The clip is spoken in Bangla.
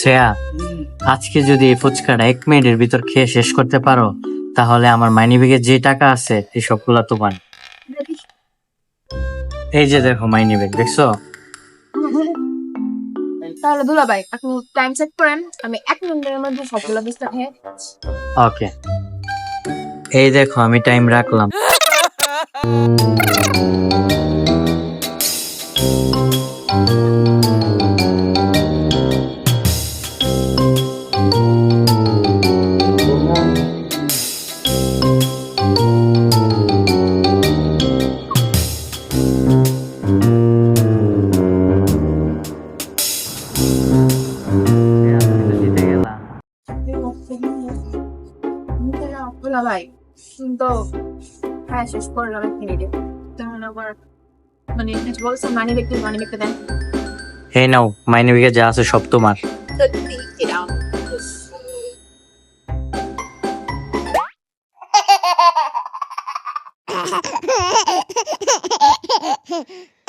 শ্রেয়া, আজকে যদি এই ফুচকাটা 1 মিনিটের ভিতর খেয়ে শেষ করতে পারো, তাহলে আমার মাইনিব্যাগে যে টাকা আছে এই সবগুলা তোমার। এই যে দেখো মাইনিব্যাগ, দেখছো? তাহলে দুলাভাই আপনি টাইম সেট করেন, আমি 1 মিনিটের মধ্যে সবগুলো বিস্তার খেয়ে ওকে, এই দেখো আমি টাইম রাখলাম। জিতে গেলাম। দুলাভাই কিন্তু হ্যাঁ শেষ করলাম 1 মিনিটে। তখন আবার মানে বলছে মানি দেখতে দেন। এই নাও, মাইনিব্যাগে যা আছে সব তোমার। সত্যি এরাম Ha ha ha ha ha ha ha ha ha.